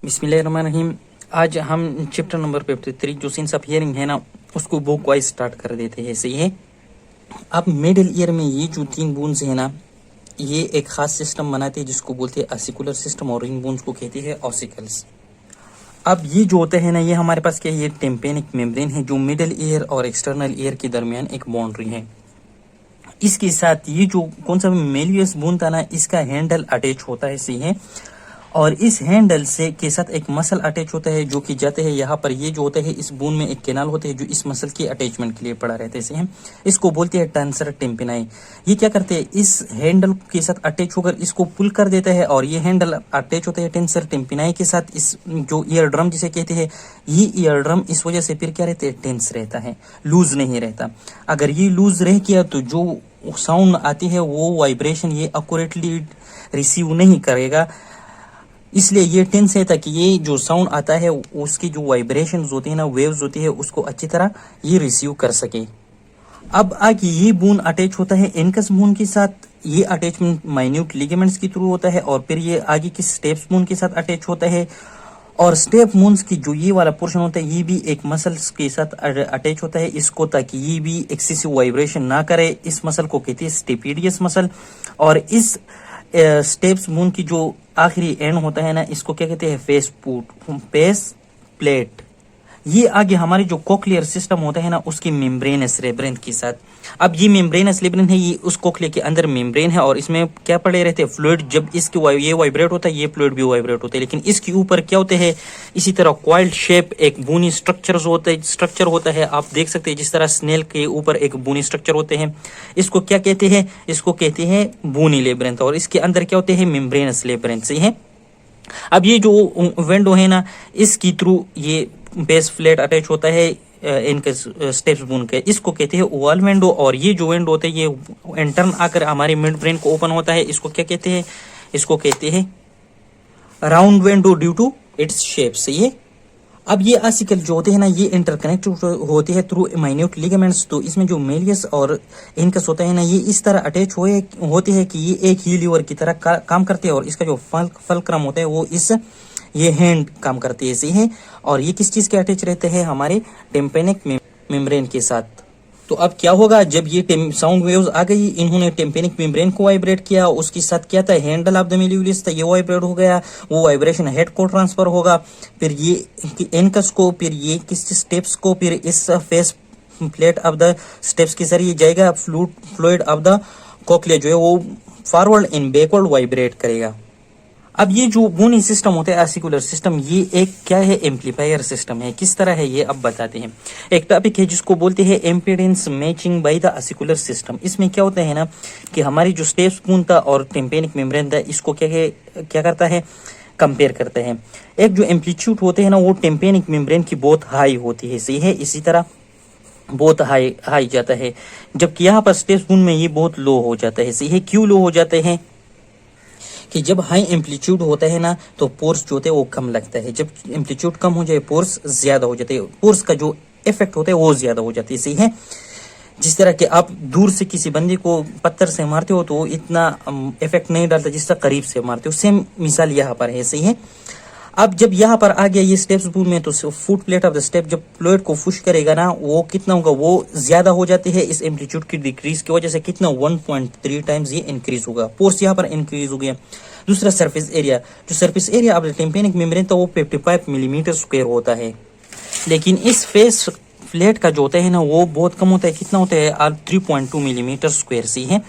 बिस्मिल्लाहिर्रहमानिर्रहीम। आज हम चैप्टर नंबर 53 जो सेंस ऑफ हियरिंग है ना, उसको बुक वाइज स्टार्ट कर देते हैं। सही है। अब मिडिल ईयर में ये जो 3 बोन्स है ना, ये एक खास सिस्टम बनाते हैं जिसको बोलते हैं आसिकुलर सिस्टम, और इन बोन्स को कहते हैं ऑसिकल्स। अब ये जो होता है ना, ये हमारे पास क्या है, ये टेम्पेनिक मेम्ब्रेन है जो मिडिल ईयर और एक्सटर्नल ईयर के दरमियान एक बाउंड्री है। इसके साथ ये जो कौन सा मेलियस बोन था ना, इसका हैंडल अटैच होता है। सही है। और इस हैंडल से के साथ एक मसल अटैच होता है जो कि जाते हैं यहाँ पर। ये जो होता है इस बोन में एक कैनाल होता है जो इस मसल के अटैचमेंट के लिए पड़ा रहता है। सही है। इसको बोलते हैं टेंसर टेम्पेनाई। ये क्या करते हैं, इस हैंडल के साथ अटैच होकर इसको पुल कर देता है, और ये हैंडल अटैच होता है टेंसर टेम्पेनाई के साथ। इस जो ईयर ड्रम जिसे कहते हैं, ये ईयर ड्रम इस वजह से फिर क्या रहता है, टेंस रहता है, लूज नहीं रहता। अगर ये लूज रह गया तो जो साउंड आती है वो वाइब्रेशन ये एक्यूरेटली रिसीव नहीं करेगा, इसलिए ये टेंस है ताकि ये जो साउंड आता है उसकी जो वाइब्रेशंस होती है ना, वेव्स होती है, उसको अच्छी तरह ये रिसीव कर सके। अब आगे ये बोन अटैच होता है इनकस बोन के साथ। ये अटैचमेंट माइन्यूट लिगामेंट्स के थ्रू होता है, और फिर ये आगे की स्टेप्स बोन के साथ अटैच होता है। और स्टेप बोन्स की जो ये वाला पोर्शन होता है, ये भी एक मसल्स के साथ अटैच होता है इसको, ताकि ये भी एक्सेसिव वाइब्रेशन ना करे। इस मसल को कहते हैं स्टेपिडियस मसल। और इस स्टेप्स बोन की जो आखिरी एंड होता है ना, इसको क्या कहते हैं, फेस प्लेट। ये आगे हमारे जो कोक्लियर सिस्टम होता है ना, उसकी मेम्ब्रेनस लेब्रिंथ के साथ। अब ये मेम्ब्रेनस लेब्रिंथ है, ये उस कोक्लियर के अंदर मेम्ब्रेन है, और इसमें क्या पड़े रहते हैं, फ्लूइड। जब इसकी ये वाइब्रेट होता है, ये फ्लूइड भी वाइब्रेट होता है, लेकिन इसके ऊपर क्या होते हैं, इसी तरह क्वाइल्ड शेप एक बोनी स्ट्रक्चर होता है। आप देख सकते हैं जिस तरह स्नेल के ऊपर एक बोनी स्ट्रक्चर होते हैं। इसको क्या कहते हैं, इसको कहते हैं बोनी लेब्रिंथ, और इसके अंदर क्या होते हैं, मेम्ब्रेनस लेब्रिंथ। सही है। अब ये जो विंडो है ना, इसकी थ्रू ये बेस फ्लेट अटैच होता है इनके स्टेप्स बोन के, इसको कहते हैं ओवल विंडो। और ये जो विंडो होता है ये इंटर्न आकर हमारे मिड ब्रेन को ओपन होता है, इसको क्या कहते हैं, इसको कहते हैं round window due to its shape. सही है। अब ये आसिकल जो होते हैं ना, ये इंटरकनेक्ट होते हैं थ्रू माइन्यूट लिगामेंट्स। तो इसमें जो मेलियस और इनकस होता है ना, ये इस तरह अटैच होते हैं कि ये एक ही लीवर की तरह काम करते हैं, और इसका जो फलक्रम होता है वो ये हैंड काम करती है। सही है। और ये किस चीज के अटैच रहते हैं, हमारे टेम्पेनिक मेम्ब्रेन के साथ। तो अब क्या होगा, जब ये साउंड वेव्स आ गई, इन्होंने टेम्पेनिक मेम्ब्रेन को वाइब्रेट किया, उसके साथ क्या था, हैंडल ऑफ द मेलियोलिस था, ये वाइब्रेट हो गया, वो वाइब्रेशन हेड को ट्रांसफर होगा, फिर ये एनकस को, फिर ये किस स्टेप्स को, फिर इस face plate of the steps के जरिए जाएगा, फ्लूइड ऑफ द कोक्लिया जो है वो फॉरवर्ड एंड बैकवर्ड वाइब्रेट करेगा। अब ये जो बोनी सिस्टम होता है आसिकुलर सिस्टम, ये एक क्या है, एम्पलीफायर सिस्टम है। किस तरह है ये अब बताते हैं। एक टॉपिक है जिसको बोलते हैं एम्पीडेंस मैचिंग बाय द आसिकुलर सिस्टम। इसमें क्या होता है ना कि हमारी जो स्टेप्स बोन था और टेम्पेनिक मेम्ब्रेन था, इसको क्या करता है, कंपेयर करते हैं। एक जो एम्पलीट्यूड होते हैं ना, वो टेम्पेनिक मेम्ब्रेन की बहुत हाई होती है। सही है। इसी तरह बहुत हाई जाता है, जबकि यहाँ पर स्टेप्स बोन में ये बहुत लो हो जाता है। सही है। क्यों लो हो जाते हैं, कि जब हाई एम्पलीट्यूड होता है ना, तो पोर्स जो होते हैं वो कम लगता है। जब एम्पलीट्यूड कम हो जाए, पोर्स ज्यादा हो जाते हैं, पोर्स का जो इफेक्ट होता है वो ज्यादा हो जाती है। सही है। जिस तरह के आप दूर से किसी बंदे को पत्थर से मारते हो तो इतना इफेक्ट नहीं डालता जिस तरह करीब से मारते हो। सेम मिसाल यहाँ पर है। सही है। अब जब यहाँ पर आ गया ये स्टेप्स बोन में, तो foot plate of the step जब फ्लूइड को पुश करेगा ना, वो कितना होगा, वो ज्यादा हो जाती है। इस एम्पलीट्यूड की डिक्रीज की वजह से कितना 1.3 टाइम्स ये इंक्रीज होगा, फोर्स यहाँ पर इंक्रीज हो गया। दूसरा सरफेस एरिया, जो surface area of the tympanic membrane था वो 55 मिलीमीटर स्क्वायर होता है, लेकिन इस फेस प्लेट का जो होता है ना, वो बहुत कम होता है। कितना होता है, 3.2 मिलीमीटर स्क्वायर। सी है।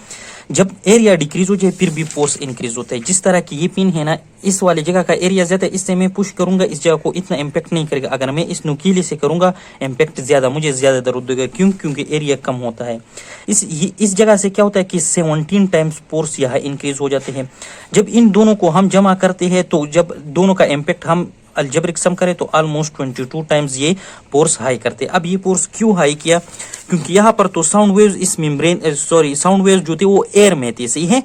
जब एरिया डिक्रीज हो जाए फिर भी फोर्स इंक्रीज होता है। जिस तरह की ये पिन है ना, इस वाली जगह का एरिया ज्यादा है, इससे मैं पुश करूंगा, इस जगह को इतना इम्पैक्ट नहीं करेगा। अगर मैं इस नुकीले से करूंगा, इम्पैक्ट ज्यादा, मुझे ज्यादा दर्द देगा। क्यों, क्योंकि एरिया कम होता है। इस जगह से क्या होता है कि 17 टाइम्स फोर्स यहाँ इंक्रीज हो जाते हैं। जब इन दोनों को हम जमा करते हैं, तो जब दोनों का इम्पैक्ट हम अलजेब्रिक सम करें, तो ऑलमोस्ट 22 टाइम्स ये फोर्स हाई करते हैं। अब ये फोर्स क्यों हाई किया, क्योंकि यहाँ पर तो साउंड वेव्स इस मेम्ब्रेन साउंड वेव्स जो थे वो एयर में थे। सही है।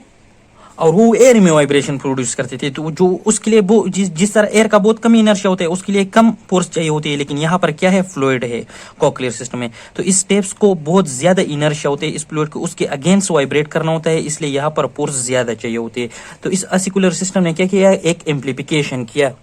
और वो एयर में वाइब्रेशन प्रोड्यूस करते थे, तो जो उसके लिए वो जिस तरह एयर का बहुत कम इनर्शिया होता है, उसके लिए कम फोर्स चाहिए होती है। लेकिन यहाँ पर क्या है, फ्लूइड है कोक्लियर सिस्टम में, तो इस स्टेप्स को बहुत ज्यादा इनर्शिया होते है, इस फ्लूइड को उसके अगेंस्ट वाइब्रेट करना होता है, इसलिए यहाँ पर फोर्स ज्यादा चाहिए होती है। तो इस आसिकुलर सिस्टम ने क्या किया, एक एम्प्लीफिकेशन किया।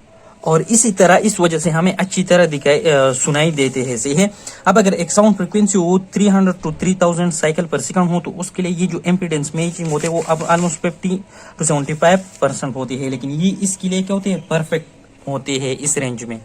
और इसी तरह इस वजह से हमें अच्छी तरह सुनाई देते हैं। सही है। अब अगर एक साउंड फ्रिक्वेंसी हो 300 to 3000 साइकिल पर सेकंड हो तो उसके लिए ये जो इम्पीडेंस मैचिंग होते हैं वो अब ऑलमोस्ट 50 to 75% होती है, लेकिन ये इसके लिए क्या होते हैं, परफेक्ट होते हैं इस रेंज में।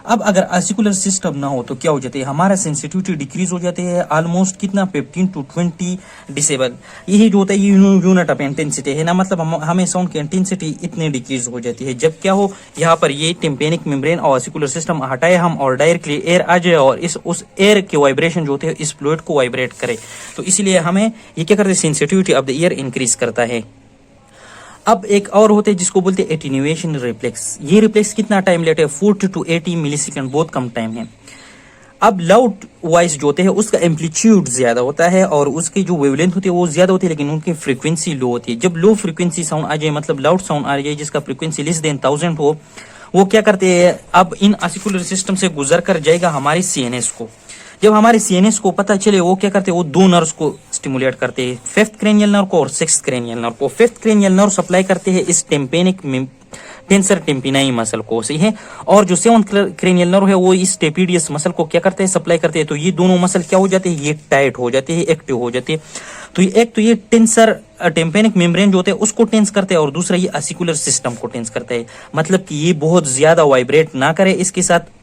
अब अगर आर्टिकुलर सिस्टम ना हो तो क्या हो जाते हैं, हमारा सेंसिटिविटी डिक्रीज हो जाते हैं ऑलमोस्ट कितना 15 to 20 डिसेबल। यही जो होता है ये यूनिट ऑफ इंटेंसिटी है ना, मतलब हमें साउंड की इंटेंसिटी इतनी डिक्रीज हो जाती है। जब क्या हो, यहाँ पर ये टिम्पेनिक मेम्ब्रेन और आर्टिकुलर सिस्टम हटाए हम और डायरेक्टली एयर आ जाए और उस एयर के वाइब्रेशन जो होते हैं इस फ्लूइड को वाइब्रेट करे, तो इसलिए हमें ये क्या करते हैं, sensitivity of the year increase करता है। अब एक और होते हैं जिसको बोलते हैं एटीन्यूएशन रिफ्लेक्स। ये रिफ्लेक्स कितना टाइम लेते हैं, 40 to 80 मिलीसेकंड, बहुत कम टाइम है। अब लाउड वॉइस जो होते हैं उसका एम्पलीट्यूड ज्यादा होता है और उसकी जो वेवलेंथ होती है वो ज्यादा होती है, लेकिन उनकी फ्रीक्वेंसी लो होती है। जब लो फ्रीक्वेंसी साउंड आ जाए, मतलब लाउड साउंड आ जाए जिसका फ्रीक्वेंसी लेस देन 1000 हो, वो क्या करते हैं, अब इन आर्टिकुलर सिस्टम से गुजर कर जाएगा हमारे सीएनएस को। जब हमारे सीएनएस को पता चले, वो क्या करते हैं, वो दो नर्व्स को स्टिमुलेट करते हैं, फिफ्थ क्रेनियल नर्व को और सिक्स्थ क्रेनियल नर्व को। फिफ्थ क्रेनियल नर्व सप्लाई करते हैं इस टेम्पेनिक टेंसर टेम्पिनाई मसल को। सही है। और जो सेवंथ क्रेनियल नर्व है वो इस टेपिडियस मसल को क्या करते हैं, सप्लाई करते हैं। तो ये दोनों मसल क्या हो जाते हैं, ये टाइट हो जाते हैं, एक्टिव हो जाते हैं। तो ये एक तो ये टेंसर टेम्पेनिक मेम्ब्रेन जो होते हैं उसको टेंस करते हैं और दूसरा ये आर्टिकुलर सिस्टम को टेंस करते हैं, मतलब कि ये बहुत ज्यादा वाइब्रेट ना करे इसके साथ।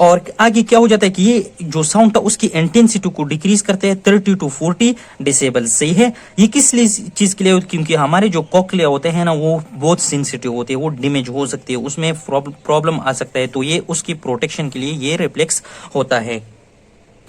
और आगे क्या हो जाता है कि ये जो साउंड था उसकी इंटेंसिटी को डिक्रीज करते हैं 30 to 40 डिसेबल। सही है। ये किस लिए चीज के लिए, क्योंकि हमारे जो कॉक्लिया होते हैं ना वो बहुत सेंसिटिव होते हैं, वो डैमेज हो सकते हैं, उसमें प्रॉब्लम आ सकता है, तो ये उसकी प्रोटेक्शन के लिए ये रिफ्लेक्स होता है।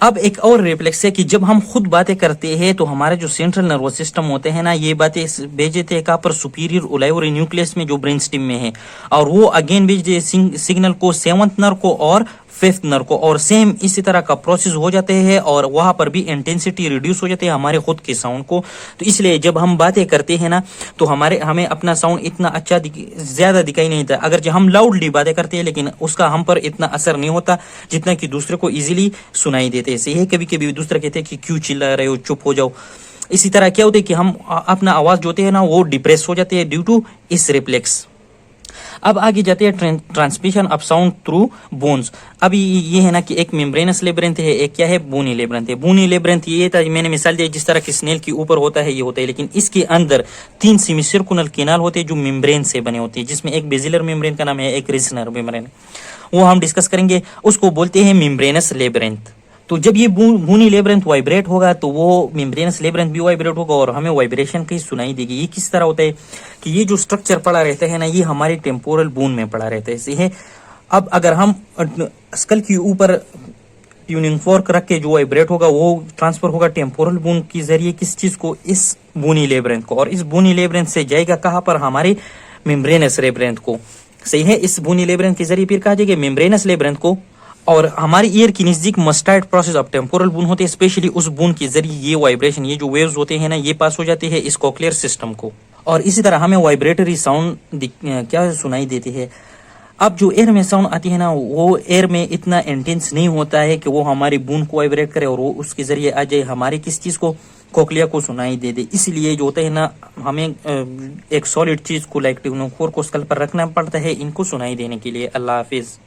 अब एक और रिफ्लेक्स है कि जब हम खुद बातें करते हैं तो हमारे जो सेंट्रल नर्वस सिस्टम होते हैं ना, ये बातें भेजते हैं कहाँ पर, सुपीरियर ओलाइवरी न्यूक्लियस में जो ब्रेन स्टेम में है, और वो अगेन भेजते सिग्नल को सेवंथ नर्व को और फिफ्थ नर्व को, और सेम इसी तरह का प्रोसेस हो जाते हैं और वहां पर भी इंटेंसिटी रिड्यूस हो जाती है हमारे खुद के साउंड को। तो इसलिए जब हम बातें करते हैं ना तो हमें अपना साउंड इतना अच्छा ज्यादा दिखाई नहीं देता। अगर जब हम लाउडली बातें करते हैं लेकिन उसका हम पर इतना असर नहीं होता जितना कि दूसरे को इजीली सुनाई देते हैं। सही है। कभी कभी दूसरा कहते हैं कि क्यों चिल्ला रहे हो, चुप हो जाओ। इसी तरह क्या होता है कि हम अपना आवाज जो होते हैं ना वो डिप्रेस हो जाते हैं ड्यू टू इस रिफ्लेक्स। अब आगे जाते हैं transmission of sound through bones. अब ये है ना कि एक मेम्ब्रेनस लेब्रिंथ है, एक क्या है, बोनी लेब्रिंथ है। बोनी लेब्रिंथ ये था, मैंने मिसाल दिया जिस तरह कि स्नेल के ऊपर होता है ये होता है, लेकिन इसके अंदर 3 सेमीसर्कुलर केनाल होते हैं जो मेम्ब्रेन से बने होते हैं, जिसमें एक बेजिलर मेम्ब्रेन का नाम है, एक रिसनर मेम्ब्रेन, वो हम डिस्कस करेंगे। उसको बोलते हैं मेम्ब्रेनस लेब्रिंथ। तो जब ये बोनी लेब्रिंथ वाइब्रेट होगा तो वो मेम्ब्रेनस लेब्रिंथ भी वाइब्रेट होगा और हमें वाइब्रेशन की सुनाई देगी। ये किस तरह होता है कि ये जो स्ट्रक्चर पड़ा रहता है ना ये हमारे टेम्पोरल बोन में पड़ा रहता है। सही है। अब अगर हम स्कल के ऊपर ट्यूनिंग फोर्क रख के जो वाइब्रेट होगा वो ट्रांसफर होगा टेम्पोरल बोन के जरिए किस चीज को, इस बोनी लेब्रिंथ को, और इस बोनी लेब्रिंथ से जाएगा कहाँ पर, हमारे मेम्ब्रेनस लेब्रिंथ को। सही है। इस बोनी लेब्रिंथ के जरिए फिर कहा जाएगा मेम्ब्रेनस लेब्रिंथ को, और हमारी ईयर की नजदीक मस्टाइड प्रोसेस ऑफ टेम्पोरल बोन होते हैं, स्पेशली उस बोन के जरिए ये वाइब्रेशन, ये जो वेव्स होते हैं ना ये पास हो जाते हैं इस कॉक्लियर सिस्टम को, और इसी तरह हमें वाइब्रेटरी साउंड क्या सुनाई देती है। अब जो एयर में साउंड आती है ना वो एयर में इतना इंटेंस नहीं होता है कि वो हमारी बोन को वाइब्रेट करे और वो उसके जरिए आ जाए हमारे किस चीज को, कॉक्लिया को सुनाई दे दे। इसलिए जो होता है ना हमें एक सॉलिड चीज को लाइक ट्यूनिंग फोर्क को स्कल पर रखना पड़ता है इनको सुनाई देने के लिए। अल्लाह हाफिज।